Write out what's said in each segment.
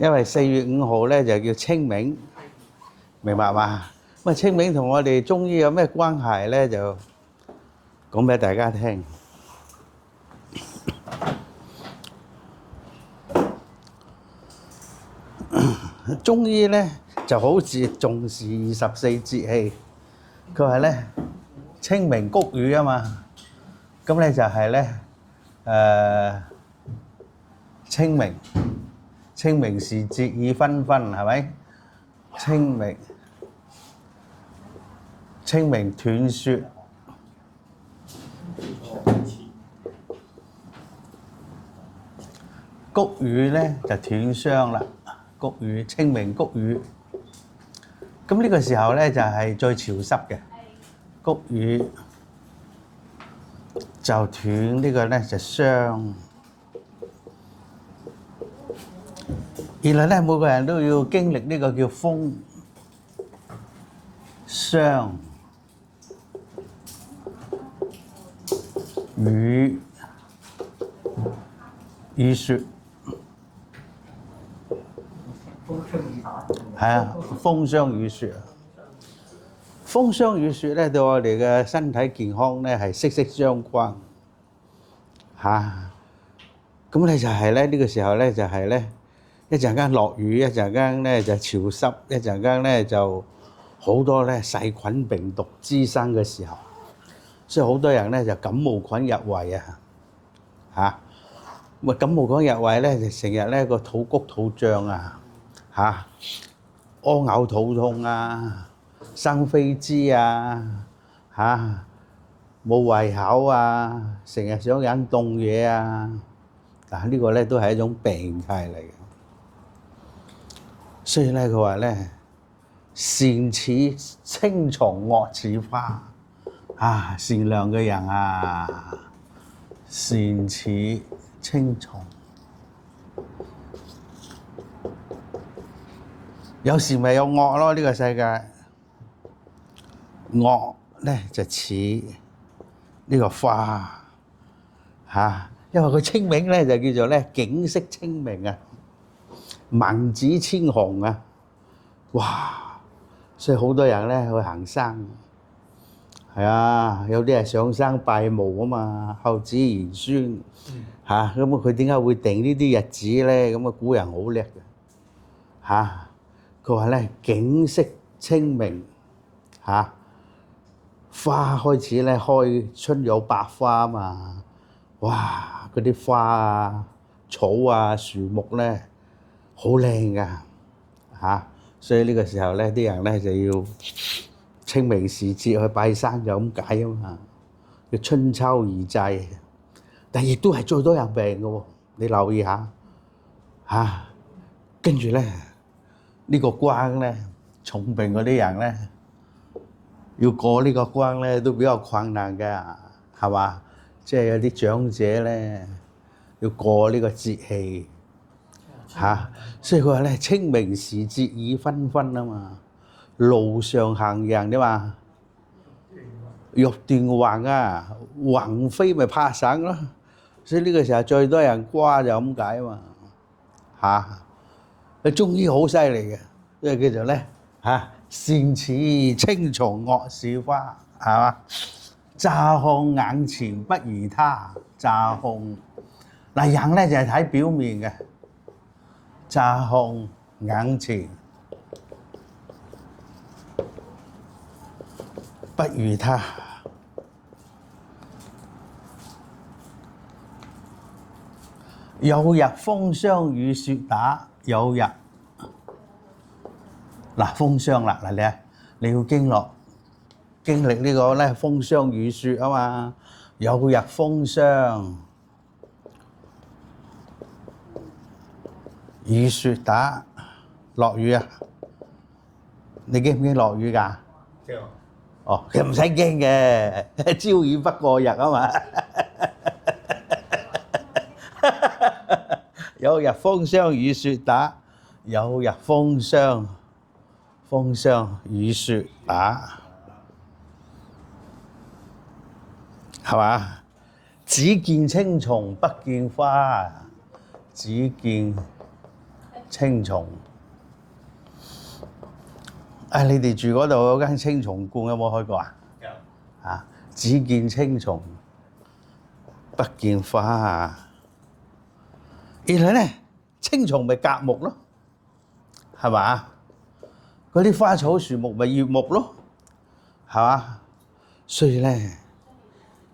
因為4月5號咧就叫清明，明白嘛？咁啊，清明同我哋中醫有咩關係咧？就講俾大家聽。中醫咧就好似重視24節氣，佢話咧清明谷雨啊嘛，咁咧就係咧清明。清明時節雨紛紛，係咪？清明斷雪，谷雨咧就斷霜啦。谷雨，清明谷雨。咁呢個時候咧就係最潮濕嘅，谷雨就斷呢個咧就霜。原來咧每個人都要經歷呢個叫風、霜、雨、雪。係啊，風霜雨雪。風霜雨雪咧對我哋嘅身體健康咧係息息相關嚇。咁咧就係咧呢個時候咧就係咧一陣間落雨，一陣間咧就潮濕，一陣間咧就好多咧細菌病毒滋生嘅時候，所以好多人咧就感冒菌入胃啊嚇。咁啊感冒菌入胃咧就成日咧個肚谷肚脹啊嚇，屙嘔肚痛啊，生痱滋啊嚇，冇胃口啊，成日想飲凍嘢啊，嗱呢個咧都係一種病態嚟嘅。所以咧佢話咧善似青蟲，惡似花啊，善良嘅人啊，善似青蟲。有時咪有惡咯，呢個世界惡咧就似呢個花嚇，因為佢清明咧就叫做咧景色清明啊，文子千紅啊，哇！所以好多人咧去行山，係啊，有啲係上山拜墓啊嘛，孝子賢孫嚇，咁佢點解會定呢啲日子咧？咁啊古人好叻嘅嚇。佢話咧景色清明嚇，花開始咧開，春有百花啊嘛，哇！嗰啲花啊、草啊、樹木咧好靚噶嚇，所以呢個時候咧啲人咧就要清明時節去拜山就咁解啊嘛，叫春秋二祭，但亦都係最多人病嘅喎，你留意下嚇，跟住咧。呢個關咧，重病嗰啲人咧，要過呢個關咧都比較困難㗎，係嘛？即係有啲長者咧要過呢個節氣嚇，所以佢話咧清明時節雨紛紛啊嘛，路上行人啫嘛，欲斷魂啊，魂飛咪怕省咯，所以呢個時候最多人瓜就咁解啊嘛嚇。佢中醫好犀利嘅，因為叫做咧嚇善似青蟲，惡似花，係嘛？乍看眼前不如他，乍看嗱人咧就係睇表面嘅，乍看眼前不如他。有日風霜雨雪打，有日嗱風霜啦，嗱你要經歷呢個咧風霜雨雪啊嘛，有日風霜雨雪打，落雨啊！你驚唔驚落雨㗎？驚。哦，其實唔使驚嘅，朝雨不過日啊嘛。有日風霜雨雪打，有日風霜雨雪打，係嘛？只見青蟲不見花，只見青松。啊！你哋住嗰度有間青松觀有冇開過啊？有。啊，只見青松，不見花啊！原來咧，青松咪甲木咯，係嘛？嗰啲花草樹木咪乙木咯，係嘛？所以咧，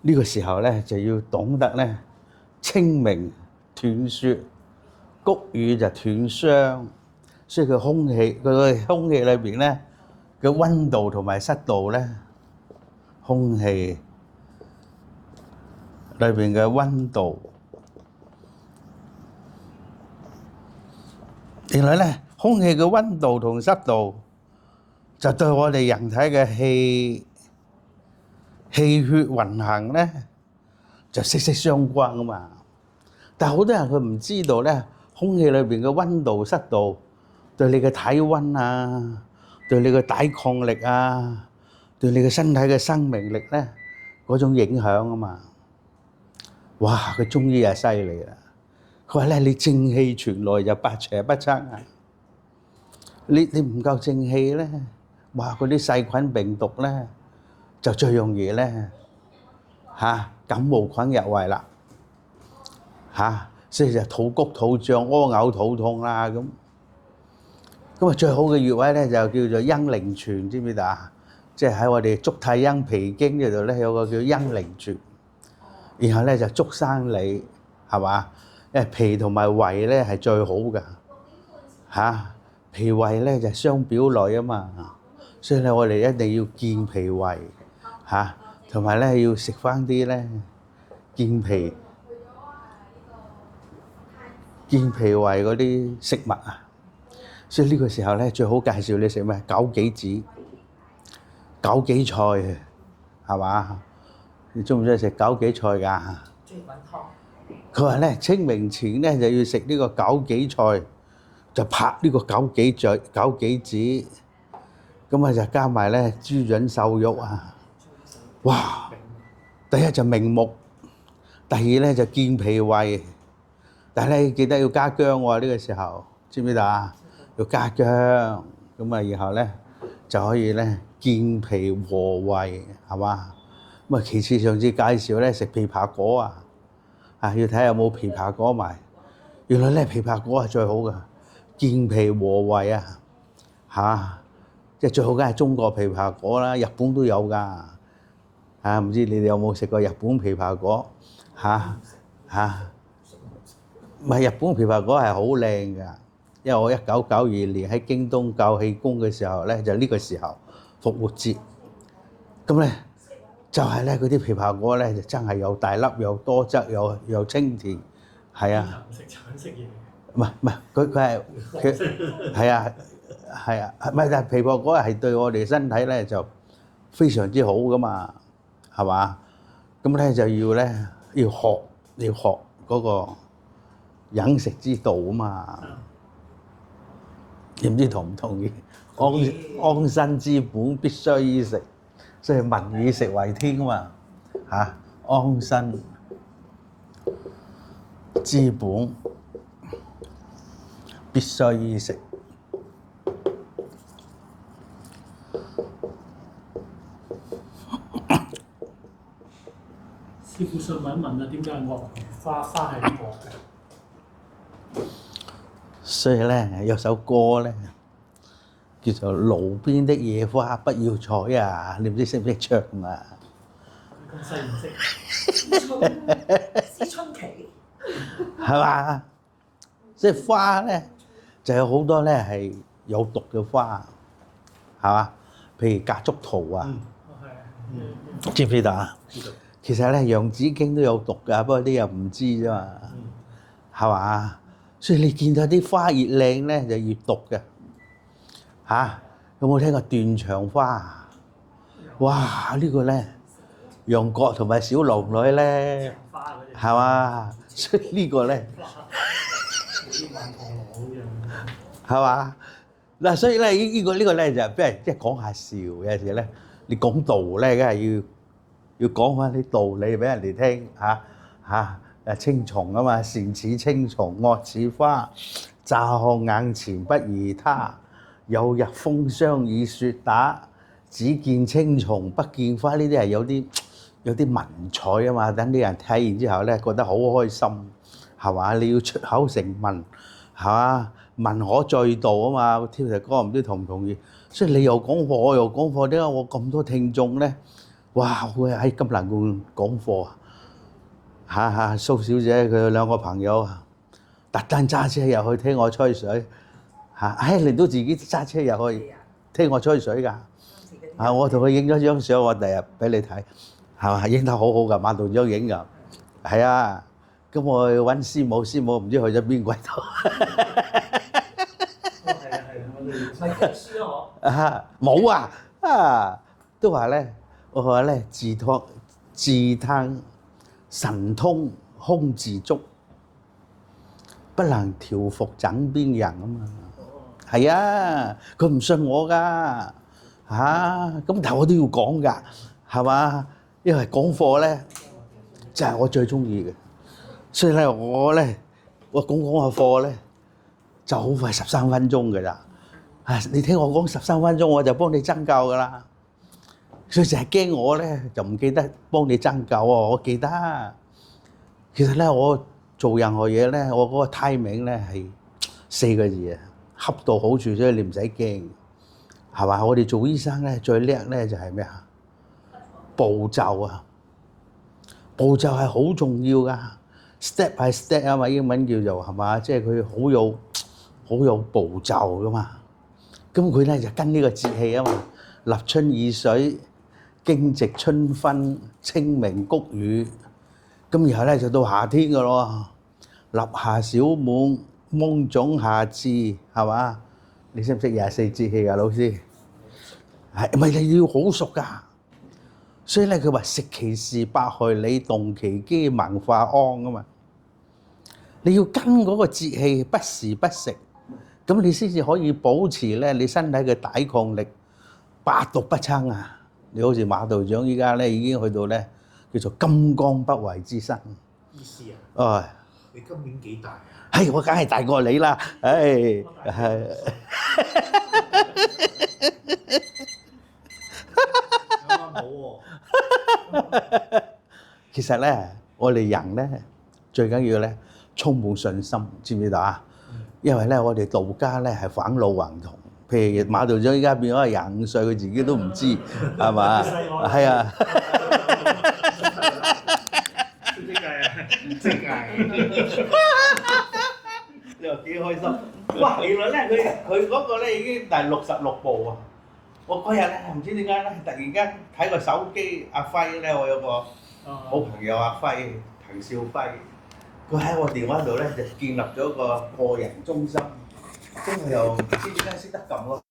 呢個時候咧就要懂得咧，清明斷雪，谷雨就斷霜。所以佢空氣裏邊咧嘅溫度同埋濕度咧，空氣裏邊嘅溫度，原來咧空氣嘅溫度同濕度就對我哋人體嘅氣血運行咧就息息相關啊嘛。但係好多人佢唔知道咧，空氣裏邊嘅溫度濕度對你嘅體溫啊，對你嘅抵抗力啊，對你嘅身體嘅生命力咧嗰種影響啊嘛。哇！佢中醫係犀利啦，佢話咧你正氣傳來就百邪不侵啊。你唔夠正氣咧，哇！嗰啲細菌病毒咧就最容易咧感冒菌入胃啦所以就肚谷肚脹、屙嘔、肚痛啦咁。咁啊，最好嘅穴位咧就叫做陰陵泉，知唔知道啊？即係喺我哋足太陰脾經嗰度咧有個叫陰陵泉，然後咧就足生理，係嘛？因為脾同埋胃咧係最好㗎脾胃咧就相表裏啊嘛，所以咧我哋一定要健脾胃同埋咧要食翻啲咧健脾胃嗰啲食物啊。所以呢個時候咧，最好介紹你食咩？枸杞子、枸杞菜，係嘛？你中唔中意食枸杞菜㗎？中意滾湯。佢話咧，清明前咧就要食呢個枸杞菜，就拍呢個枸杞子，咁啊就加埋咧豬潤瘦肉啊！哇！第一就明目，第二咧就健脾胃，但係咧記得要加薑喎。呢個時候知唔知道啊？要加薑，咁啊，然後咧就可以咧健脾和胃，係嘛？咁啊，其次上次介紹咧食枇杷果啊，要睇下有冇枇杷果埋。原來咧枇杷果係最好嘅，健脾和胃啊，即係最好梗係中國枇杷果啦，日本都有㗎，唔知你哋有冇食過日本枇杷果？唔係日本枇杷果係好靚㗎。因為我1992年喺京東教氣功嘅時候咧，就呢個時候復活節，咁咧就係咧嗰啲枇杷果咧就真係又大粒又多汁又清甜，係啊。唔食橙色嘢。唔係，佢係啊，唔係，但係枇杷果係對我哋身體咧就非常之好噶嘛，係嘛？咁咧就要學嗰個飲食之道啊嘛。唔知同唔同意？安身之本必須衣食，所以民以食為天啊嘛安身之本必須衣食。師傅想問一問點解鱷魚花係惡嘅？所以咧有首歌咧叫做《爐邊的野花不要採》啊，你唔知識唔識唱啊？咁細唔識。思春期。係嘛？即係花咧就有好多咧係有毒嘅花，係嘛？譬如夾竹桃啊，知唔知道啊？知道。其實咧洋紫荊都有毒㗎，不過啲人唔知啫嘛，係嘛？所以你見到啲花越靚咧，就越毒嘅有冇聽過斷腸花？哇！呢個咧楊過同埋小龍女咧，係嘛？所以呢個咧係嘛？嗱，所以咧呢個咧就俾人即係講下笑，有時咧你講道咧，梗係要講翻啲道理俾人哋聽清松啊嘛，善似青松，惡似花，乍看眼前不如他，有日風霜已雪打。只見青松不見花，呢啲係有啲文采啊嘛，等啲人睇完之後咧覺得好開心，係嘛？你要出口成文，係嘛？文可載道啊嘛，天石哥唔知同唔同意？所以你又講課，我又講課，點解我咁多聽眾咧？哇！會喺金蘭館講課啊！蘇小姐佢兩個朋友啊，特登揸車入去聽我吹水嚇，你都自己揸車入去聽我吹水㗎。我同佢影咗張相，我第日俾你睇，係嘛？影得好好㗎，馬道長影㗎，係啊。咁我去揾師母，師母唔知去咗邊鬼度。我哋咪讀書咯，嗬。冇啊！都話咧，我話咧自嘆神通空自足，不能調伏枕邊人啊嘛。係啊，佢唔信我㗎。咁但係我都要講㗎，係嘛？因為講課咧就係我最中意嘅，所以咧我講下課咧就好快13分鐘㗎咋。你聽我講13分鐘，我就幫你增救㗎啦。所以成日驚我咧就唔記得幫你增救喎，我記得。其實咧我做任何嘢咧，我嗰個 timing 咧係4個字啊，恰到好處，所以你唔使驚。係嘛？我哋做醫生咧最叻咧就係咩啊？步驟啊，步驟係好重要㗎 ，step by step 啊嘛，英文叫做係嘛？即係佢好有步驟㗎嘛。咁佢咧就跟呢個節氣啊嘛，立春易水、驚蟄春分、清明谷雨。咁然後咧就到夏天㗎咯，立夏小滿、芒種夏至，係嘛？你識唔識24節氣啊，老師？係咪你要好熟㗎？所以咧，佢話食其時百害里，動其機文化安啊嘛。你要跟嗰個節氣，不時不食，咁你先至可以保持咧你身體嘅抵抗力，百毒不侵啊！你好似馬道長依家咧已經去到咧叫做金剛不壞之身。醫師啊！你今年幾大啊？我梗係大過你啦！係。冇喎。其實咧，我哋人咧最緊要咧充滿信心，知唔知道啊？因為咧，我哋道家咧係返老還童。譬如馬道長依家變咗25歲，佢自己都唔知，係嘛？係啊。識計啊！識計。你話幾開心？哇！原來咧佢嗰個咧已經第66部啊！我嗰日咧唔知點解咧，突然間睇個手機，阿輝咧，我有個好朋友阿輝，滕少輝，佢喺我電話度咧就建立咗個個人中心，咁佢又唔知點解識得撳咯。